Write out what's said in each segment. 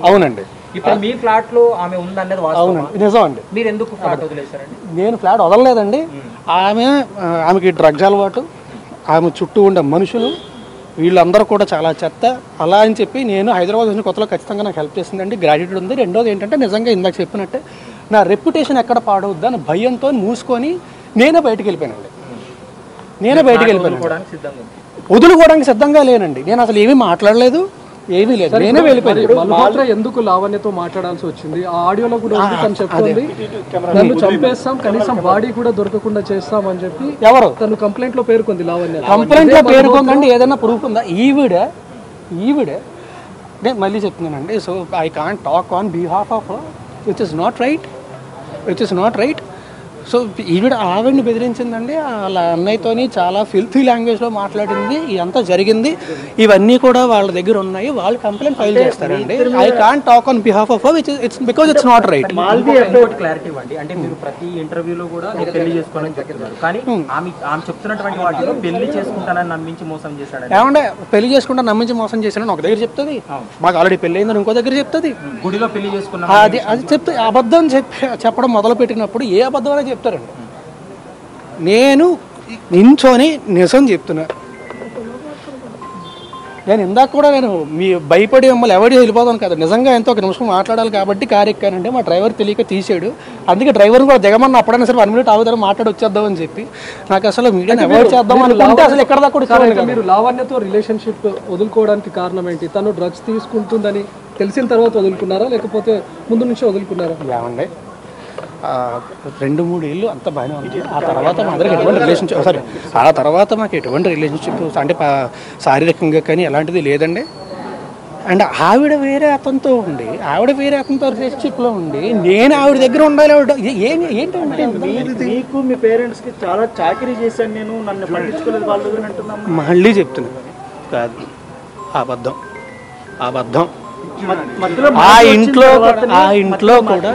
అవునండి. ఇప్పుడు మీ ఫ్లాట్ లో ఆమె ఉందన్నది వాస్తవం. అవునండి, నిజం అండి. మీరు ఎందుకు ఫ్లాట్ వదిలేశారండి? నేను ఫ్లాట్ వదలలేదండి. ఆమెకి డ్రగ్స్ అలవాటు, ఆమె చుట్టూ ఉండే మనుషులు వీళ్ళందరూ కూడా చాలా చెత్త. అలా అని చెప్పి నేను హైదరాబాద్ వచ్చిన కొత్తలో ఖచ్చితంగా నాకు హెల్ప్ చేసిందండి, గ్రాడ్యుయేట్ ఉంది. రెండోది ఏంటంటే నిజంగా ఇందాక చెప్పినట్టే నా రెప్యుటేషన్ ఎక్కడ పాడవద్దు అని భయంతో మూసుకొని నేనే బయటికి వెళ్ళిపోయానండి. వదులుకోవడానికి సిద్ధంగా లేనండి. నేను అసలు ఏమీ మాట్లాడలేదు, ఏమీ లేదు, నేనే వెళ్ళిపోయాను. ఎందుకు లావణ్యతో మాట్లాడాల్సి వచ్చింది? ఆ ఆడియోలో కూడా తను చెప్తుంది నన్ను చంపేస్తాం, కనీసం బాడీ కూడా దొరకకుండా చేస్తాం అని చెప్పి. ఎవరు? తను కంప్లైంట్ లో పేర్కొంది లావణ్య. కంప్లైంట్ లో పేర్కొందండి. ఏదైనా ప్రూఫ్ ఉందా? ఈవిడే నేను మళ్ళీ చెప్తున్నానండి. So I can't talk on behalf of which is not right. So ఆవిడని బెదిరించిందండి. వాళ్ళ అన్నయ్యతోని చాలా ఫిల్తీ లాంగ్వేజ్లో మాట్లాడింది. ఇదంతా జరిగింది. ఇవన్నీ కూడా వాళ్ళ దగ్గర ఉన్నాయి. వాళ్ళు కంప్లైంట్ ఫైల్ చేస్తారండి. I can't talk on behalf of because it's not right. Clarity ఇవ్వండి. అంటే మీరు ప్రతి ఇంటర్వ్యూలో కూడా పెళ్లి చేసుకోవాలని చెప్తున్నారు, కానీ ఆమె చెప్తున్నటువంటి వాటిలో పెళ్లి చేసుకుంటానని నమ్మించి మోసం చేశాడు. ఏమంటే పెళ్లి చేసుకుంటా నమ్మించి మోసం చేశానని ఒక దగ్గర చెప్తుంది, మాకు ఆల్రెడీ పెళ్లి అయిందని ఇంకో దగ్గర చెప్తుంది. గుడిలో పెళ్లి చేసుకున్నా అది చెప్తే అబద్ధం చెప్పడం మొదలు పెట్టినప్పుడు ఏ అబద్ధం అనేది చెప్తారండి. నేను నించోని నిజం చెప్తున్నా. నేను ఇందాక కూడా నేను మీ భయపడి మమ్మల్ని ఎవరి వెళ్ళిపోతాను కదా, నిజంగా ఎంతో ఒక నిమిషం మాట్లాడాలి కాబట్టి కారు ఎక్కానంటే మా డ్రైవర్ తెలియక తీసాడు. అందుకే డ్రైవర్ని కూడా దిగమన్నా అప్పుడైనా సరే 1 మినిట్ ఆగుతారు మాట్లాడి వచ్చేద్దామని చెప్పి. నాకు అసలు మీడియాని అవాయిడ్ చేద్దాం అనుకుంటే అసలు ఎక్కడ దాకా కూడా. మీరు లావణ్యతో రిలేషన్షిప్ వదులుకోవడానికి కారణం ఏంటి? తను డ్రగ్స్ తీసుకుంటుందని తెలిసిన తర్వాత వదులుకున్నారా, లేకపోతే ముందు నుంచే వదులుకున్నారా? ఏమండి, 2-3 ఏళ్ళు అంత బాగానే ఉంది. ఆ తర్వాత మా దగ్గర ఎటువంటి రిలేషన్షిప్ అంటే శారీరకంగా కానీ ఎలాంటిది లేదండి. అండ్ ఆవిడ వేరే అతనితో రిలేషన్షిప్లో ఉండి నేను ఆవిడ దగ్గర ఉండాలి. ఏంటంటే మీకు మీ పేరెంట్స్కి చాలా చాకరీ చేశాను నేను, నన్ను పట్టించుకోలేదు వాళ్ళు అంటున్నాను. మళ్ళీ చెప్తున్నాను, కాదు, అబద్ధం. ఆ ఇంట్లో కూడా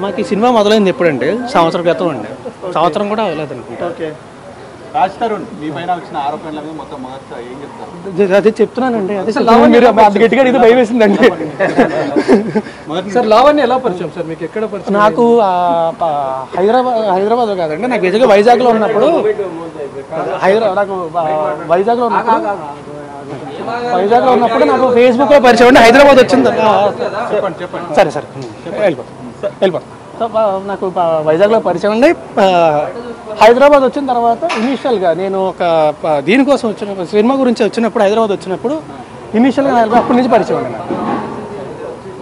మాకు ఈ సినిమా మొదలైంది ఎప్పుడంటే సంవత్సరం క్రితం అండి. సంవత్సరం కూడా అవ్వలేదు అనుకుంటా. అదే చెప్తున్నానండి. అదే గట్టిగా ఇది భయం వేసిందండి. సార్ లావణ్య ఎలా పరిచయం సార్ మీకు? ఎక్కడ పరిచయం? నాకు హైదరాబాద్ కాదండి, నాకు బేసిక్గా వైజాగ్లో ఉన్నప్పుడు నాకు ఫేస్బుక్లో పరిచయం అండి. హైదరాబాద్ వచ్చింది. సరే వెళ్ళిపోతాం. సో నాకు వైజాగ్లో పరిచయం అండి. హైదరాబాద్ వచ్చిన తర్వాత ఇనీషియల్గా నేను ఒక దీనికోసం సినిమా గురించి వచ్చినప్పుడు హైదరాబాద్ వచ్చినప్పుడు ఇనీషియల్గా అప్పటి నుంచి పరిచయం అండి నాకు.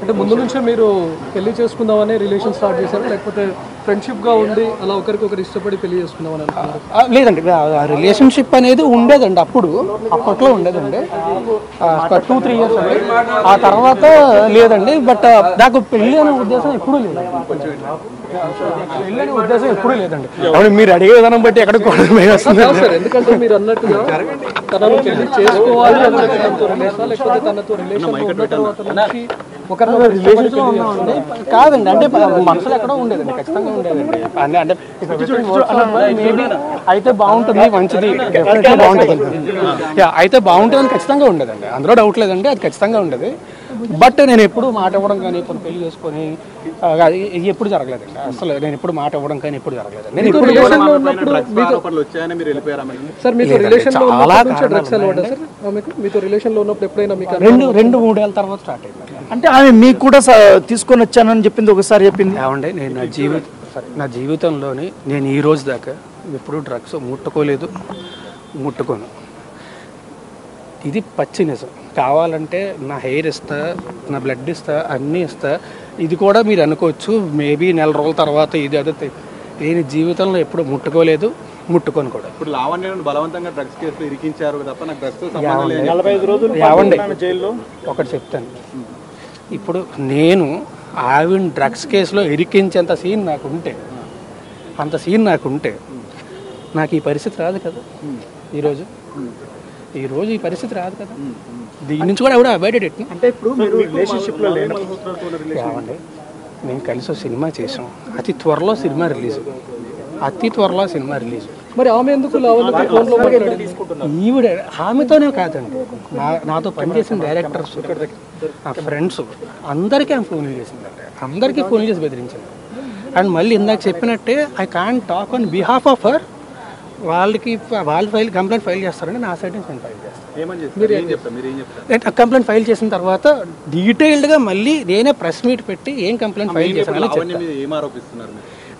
అంటే ముందు నుంచే మీరు పెళ్లి చేసుకుందామని రిలేషన్ స్టార్ట్ చేశారు, లేకపోతే ఫ్రెండ్షిప్గా ఉండి అలా ఒకరికొకరు ఇష్టపడి పెళ్లి చేసుకుందామని అనుకున్నారు? లేదండి, రిలేషన్షిప్ అనేది ఉండేదండి. అప్పట్లో ఉండేదండి, 2-3 ఇయర్స్ అండి. ఆ తర్వాత లేదండి. బట్ నాకు పెళ్ళి అనే ఉద్దేశం ఎప్పుడూ లేదండి. మీరు అడిగే విధానం బట్టి ఎక్కడ వస్తుంది. ఎందుకంటే మీరు అన్నట్టుగా తనను పెళ్లి చేసుకోవాలి లేకపోతే తనతో రిలేషన్స్లో ఉన్నామండి. కాదండి, అంటే మనసులో ఎక్కడో ఉండేదండి, ఖచ్చితంగా ఉండేదండి. అంటే మేబీ అయితే బాగుంటుంది, మంచిది, డెఫినెట్గా బాగుంటుంది, అయితే బాగుంటుందని ఖచ్చితంగా ఉండేదండి. అందులో డౌట్ లేదండి, అది ఖచ్చితంగా ఉండేది. బట్ నేను ఎప్పుడు మాట ఇవ్వడం కానీ కొన్ని పెళ్లి చేసుకొని ఎప్పుడు జరగలేదండి. అసలు నేను ఎప్పుడు మాట ఇవ్వడం కానీ ఎప్పుడు జరగలేదండి. నేను ఇప్పుడు రెండు 3 ఏళ్ళ తర్వాత స్టార్ట్ అయింది. అంటే ఆమె మీకు కూడా తీసుకొని వచ్చానని చెప్పింది, ఒకసారి చెప్పింది. ఏమండి, నేను నా జీవితంలోని నేను ఈ రోజు దాకా ఎప్పుడు డ్రగ్స్ ముట్టుకోను. ఇది పచ్చి నిజం. కావాలంటే నా హెయిర్ ఇస్తా, నా బ్లడ్ ఇస్తా, అన్నీ ఇస్తా. ఇది కూడా మీరు అనుకోవచ్చు మేబీ 4 రోజుల తర్వాత ఇది అదే. నేను జీవితంలో ఎప్పుడు ముట్టుకోను కూడా. ఇప్పుడు లావణ్యను బలవంతంగా డ్రగ్స్ కేసులో ఇరికించారు తప్ప నాకు డ్రగ్స్ 45 రోజులు జైల్లో. ఒకటి చెప్తాను, ఇప్పుడు నేను ఆవిడ డ్రగ్స్ కేసులో ఇరికించేంత సీన్ నాకుంటే నాకు ఈ పరిస్థితి రాదు కదా. ఈరోజు ఈ పరిస్థితి రాదు కదా. దీని నుంచి కూడా ఎవడో అవాయిడెడ్ ఎట్లా. అంటే ఇప్పుడు మీరు రిలేషన్షిప్లో ఏమండి, మేము కలిసి సినిమా చేసాం. అతి త్వరలో సినిమా రిలీజ్ మరి ఆమె ఎందుకు లావణ్యతో ఫోన్లో మాట్లాడింది? ఈవిడ ఆమెతోనే కాదండి, నాతో పనిచేసిన డైరెక్టర్స్, నా ఫ్రెండ్స్ అందరికీ ఆమె ఫోన్లు చేసిందండి, అందరికీ ఫోన్లు చేసి బెదిరించింది. అండ్ మళ్ళీ ఇందాక చెప్పినట్టే I can't talk on behalf of her. వాళ్ళు కంప్లైంట్ ఫైల్ చేస్తారండి, నా సైడ్ నుంచి నేను ఫైల్ చేస్తాను. కంప్లైంట్ ఫైల్ చేసిన తర్వాత డీటెయిల్డ్గా మళ్ళీ నేనే ప్రెస్ మీట్ పెట్టి ఏం కంప్లైంట్ ఫైల్ చేశాను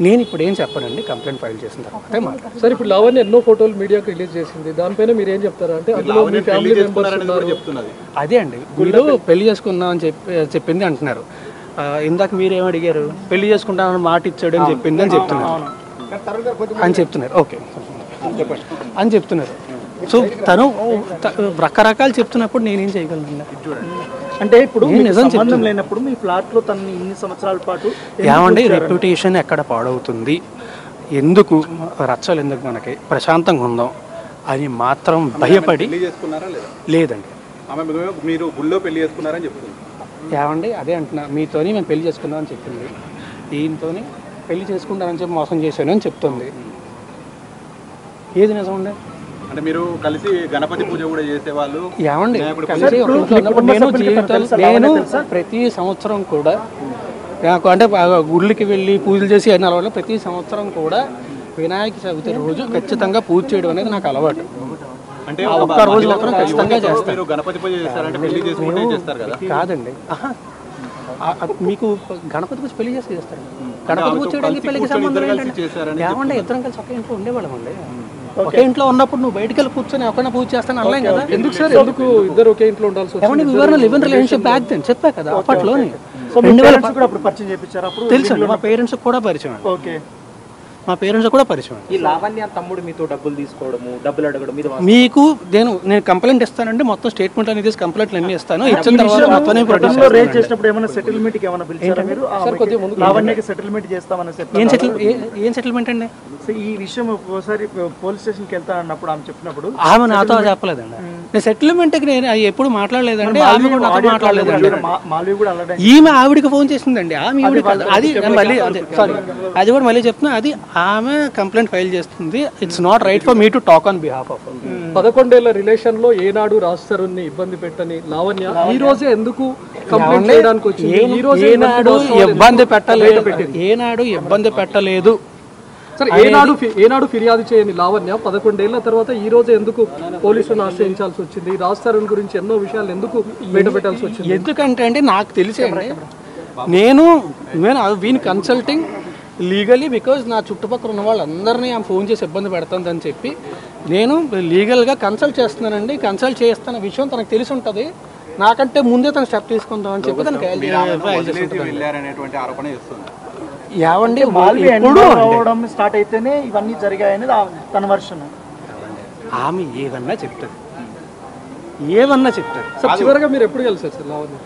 నేను ఇప్పుడు ఏం చెప్పానండి. కంప్లైంట్ ఫైల్ చేసిన తర్వాత సార్ ఇప్పుడు లావణ్య ఎన్నో ఫోటోలు మీడియాకి రిలీజ్ చేసింది, దానిపైన మీరు ఏం చెప్తారా? అంటే అందులో మీ ఫ్యామిలీ మెంబర్స్ ఉన్నారు. అదే అండి, మీరు పెళ్లి చేసుకున్నాం అని చెప్పింది అంటున్నారు. ఇందాక మీరేం అడిగారు? పెళ్లి చేసుకుంటానని మాట ఇచ్చాడు అని చెప్పింది అని చెప్తున్నారు. ఓకే అని చెప్తున్నారు. సో తను రకరకాలు చెప్తున్నప్పుడు నేనేం చేయగలను? అంటే ఇప్పుడు సంబంధం లేనప్పుడు మీ ఫ్లాట్ లో తనని ఇన్ని సంవత్సరాల పాటు ఏమండి రెప్యుటేషన్ ఎక్కడ పాడవుతుంది, ఎందుకు రచ్చలు, ఎందుకు మనకి ప్రశాంతంగా ఉందాం అని మాత్రం భయపడి లేదండి. మీరు గుళ్ళో పెళ్లి చేసుకున్నారని చెప్తుంది. ఏమండి అదే అంటున్నా, మీతోని మేము పెళ్లి చేసుకున్నాం అని చెప్పింది, దీంతోని పెళ్లి చేసుకుంటానని చెప్పి మోసం చేశాను అని చెప్తుంది. ఏది నిజం ఉండే? అంటే మీరు కలిసి గణపతి పూజ కూడా చేసేవాళ్ళు. ఏమండి కలిసి నేను ప్రతి సంవత్సరం కూడా నాకు అంటే గుళ్ళకి వెళ్ళి పూజలు చేసి అన్ని అలవాటు. ప్రతి సంవత్సరం కూడా వినాయక చవితి రోజు ఖచ్చితంగా పూజ చేయడం అనేది నాకు అలవాటు. అంటే ఒక్క రోజు మాత్రం ఖచ్చితంగా చేస్తాను. గణపతి పూజ చేస్తారంటే పెళ్లి చేసుకుంటే చేస్తారు కదా? కాదండి, మీకు గణపతి పూజ పెళ్లి చేసి చేస్తారు. గణపతి పూజ చేయడానికి పెళ్లికి సంబంధం ఏంటంటే ఏమంటే ఇద్దరం కలిసి ఒకే ఇంట్లో ఉండేవాళ్ళం అండి. ఒకే ఇంట్లో ఉన్నప్పుడు నువ్వు బయటకు వెళ్ళి కూర్చొని ఎక్కడైనా పూజ చేస్తాను అనలేం కదా. ఎందుకు సార్, ఎందుకు ఇద్దరు ఒకే ఇంట్లో ఉండాల్సి ఏమంటే వివరణ live in relationship back then చెప్పా కదా అప్పట్లోనే. తెలుసు మా పేరెంట్స్ కూడా పరిచయం. ఓకే, మా పేరెంట్స్ కూడా పరిచయం. ఈ లావణ్య తమ్ముడు మీతో డబ్బులు తీసుకోవడము, డబ్బులు అడగడం మీకు నేను కంప్లైంట్ ఇస్తానండి, మొత్తం స్టేట్మెంట్ అనేది కంప్లైంట్ అన్ని ఇస్తాను. ఇచ్చిన తర్వాత మొత్తం రేజ్ చేసినప్పుడు ఏమైనా సెటిల్మెంట్ కి ఏమైనా పిలిచారా మీరు? లావణ్యకి సెటిల్మెంట్ చేస్తామని ఏం సెటిల్మెంట్ అండి? ఈ విషయం ఒకసారి పోలీస్ స్టేషన్ కి వెళ్తా అన్నప్పుడు ఆమె చెప్పినప్పుడు ఆమె నాతో చెప్పలేదండి. నేను సెటిల్మెంట్ కి నేను ఎప్పుడు మాట్లాడలేదండి, ఆమె కూడా నాతో మాట్లాడలేదండి. ఈమె ఆవిడికి ఫోన్ చేసిందండి, ఆమె అది మళ్ళీ సారీ అది కూడా మళ్ళీ చెప్తున్నా, అది ఆమె కంప్లైంట్ ఫైల్ చేస్తుంది. It's not right for me to talk on behalf of. 11 ఏళ్ల రిలేషన్ లో ఏనాడు రాస్తారుని ఇబ్బంది పెట్టని లావణ్య ఈ రోజే ఎందుకు కంప్లైంట్ చేయడానికి వచ్చింది? ఈ రోజు ఏనాడు ఇబ్బంది పెట్టలేదు సార్. ఏనాడు ఫిర్యాదు చేయని లావణ్య 11 ఏళ్ల తర్వాత ఈ రోజు ఎందుకు పోలీసులను ఆశ్రయించాల్సి వచ్చింది? రాస్తారుని గురించి ఎన్నో విషయాలు ఎందుకు బయట పెట్టాల్సి వచ్చింది? ఎందుకంటే అంటే నాకు తెలిసే నేను వీని కన్సల్టింగ్ లీగలీ బికాజ్ నా చుట్టుపక్కల ఉన్న వాళ్ళందరినీ ఆమె ఫోన్ చేసి ఇబ్బంది పెడుతుందని చెప్పి నేను లీగల్గా కన్సల్ట్ చేస్తున్నానండి. కన్సల్ట్ చేస్తున్న విషయం తనకు తెలిసి ఉంటుంది, నాకంటే ముందే తను స్టెప్ తీసుకుందాం అని చెప్పి తనకి ఏవండి స్టార్ట్ అయితేనే ఇవన్నీ జరిగాయని తన వర్షన్. ఆమె ఏదన్నా చెప్తుంది. సార్ చివరిగా మీరు ఎప్పుడు కలిసారు సార్ లావణ్య?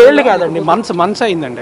ఏళ్ళు కాదండి, మంత్స్ అయిందండి.